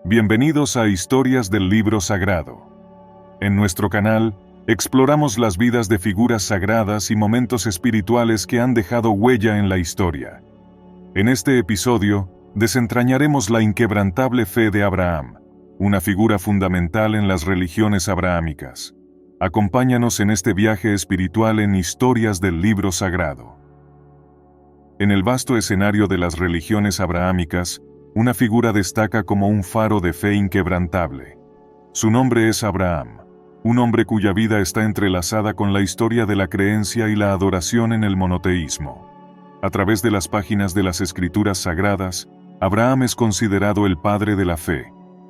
Bienvenidos a Historias del Libro Sagrado. En nuestro canal, exploramos las vidas de figuras sagradas y momentos espirituales que han dejado huella en la historia. En este episodio, desentrañaremos la inquebrantable fe de Abraham, una figura fundamental en las religiones abrahámicas. Acompáñanos en este viaje espiritual en Historias del Libro Sagrado. En el vasto escenario de las religiones abrahámicas, una figura destaca como un faro de fe inquebrantable. Su nombre es Abraham, un hombre cuya vida está entrelazada con la historia de la creencia y la adoración en el monoteísmo. A través de las páginas de las Escrituras Sagradas, Abraham es considerado el padre de la fe,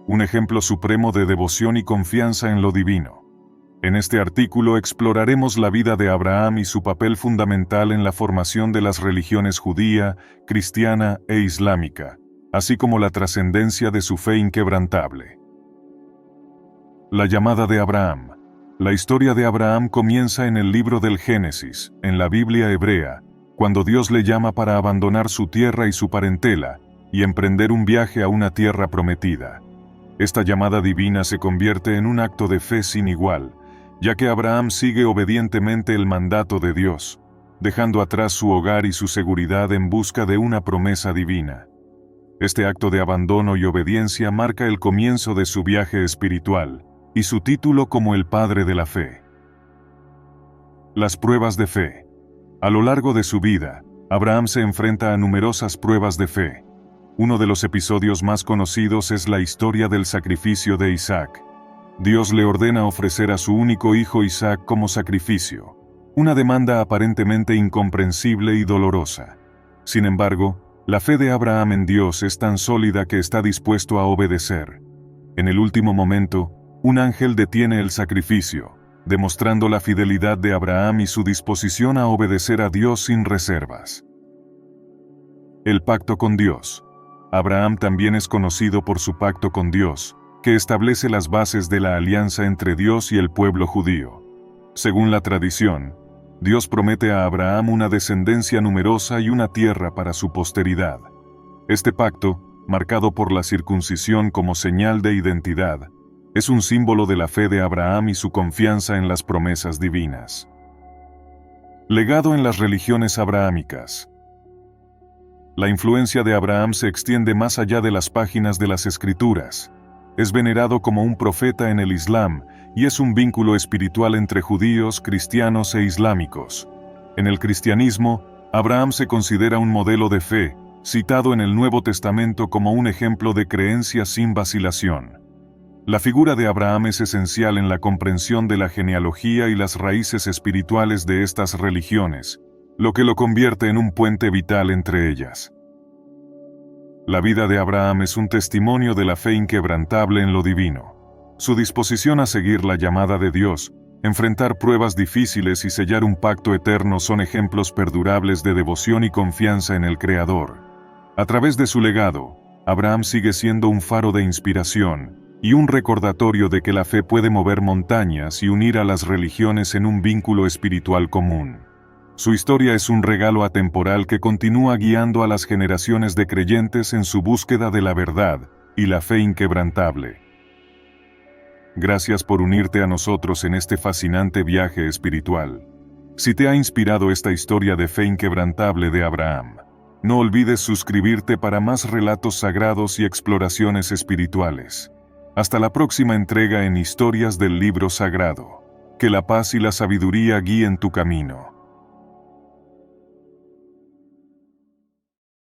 un ejemplo supremo de devoción y confianza en lo divino. En este artículo exploraremos la vida de Abraham y su papel fundamental en la formación de las religiones judía, cristiana e islámica, así como la trascendencia de su fe inquebrantable. La llamada de Abraham. La historia de Abraham comienza en el libro del Génesis, en la Biblia hebrea, cuando Dios le llama para abandonar su tierra y su parentela, y emprender un viaje a una tierra prometida. Esta llamada divina se convierte en un acto de fe sin igual, ya que Abraham sigue obedientemente el mandato de Dios, dejando atrás su hogar y su seguridad en busca de una promesa divina. Este acto de abandono y obediencia marca el comienzo de su viaje espiritual, y su título como el Padre de la Fe. Las pruebas de fe. A lo largo de su vida, Abraham se enfrenta a numerosas pruebas de fe. Uno de los episodios más conocidos es la historia del sacrificio de Isaac. Dios le ordena ofrecer a su único hijo Isaac como sacrificio, una demanda aparentemente incomprensible y dolorosa. Sin embargo, la fe de Abraham en Dios es tan sólida que está dispuesto a obedecer. En el último momento, un ángel detiene el sacrificio, demostrando la fidelidad de Abraham y su disposición a obedecer a Dios sin reservas. El pacto con Dios. Abraham también es conocido por su pacto con Dios, que establece las bases de la alianza entre Dios y el pueblo judío. Según la tradición, Dios promete a Abraham una descendencia numerosa y una tierra para su posteridad. Este pacto, marcado por la circuncisión como señal de identidad, es un símbolo de la fe de Abraham y su confianza en las promesas divinas. Legado en las religiones abrahámicas. La influencia de Abraham se extiende más allá de las páginas de las Escrituras. Es venerado como un profeta en el Islam, y es un vínculo espiritual entre judíos, cristianos e islámicos. En el cristianismo, Abraham se considera un modelo de fe, citado en el Nuevo Testamento como un ejemplo de creencia sin vacilación. La figura de Abraham es esencial en la comprensión de la genealogía y las raíces espirituales de estas religiones, lo que lo convierte en un puente vital entre ellas. La vida de Abraham es un testimonio de la fe inquebrantable en lo divino. Su disposición a seguir la llamada de Dios, enfrentar pruebas difíciles y sellar un pacto eterno son ejemplos perdurables de devoción y confianza en el Creador. A través de su legado, Abraham sigue siendo un faro de inspiración y un recordatorio de que la fe puede mover montañas y unir a las religiones en un vínculo espiritual común. Su historia es un regalo atemporal que continúa guiando a las generaciones de creyentes en su búsqueda de la verdad y la fe inquebrantable. Gracias por unirte a nosotros en este fascinante viaje espiritual. Si te ha inspirado esta historia de fe inquebrantable de Abraham, no olvides suscribirte para más relatos sagrados y exploraciones espirituales. Hasta la próxima entrega en Historias del Libro Sagrado. Que la paz y la sabiduría guíen tu camino.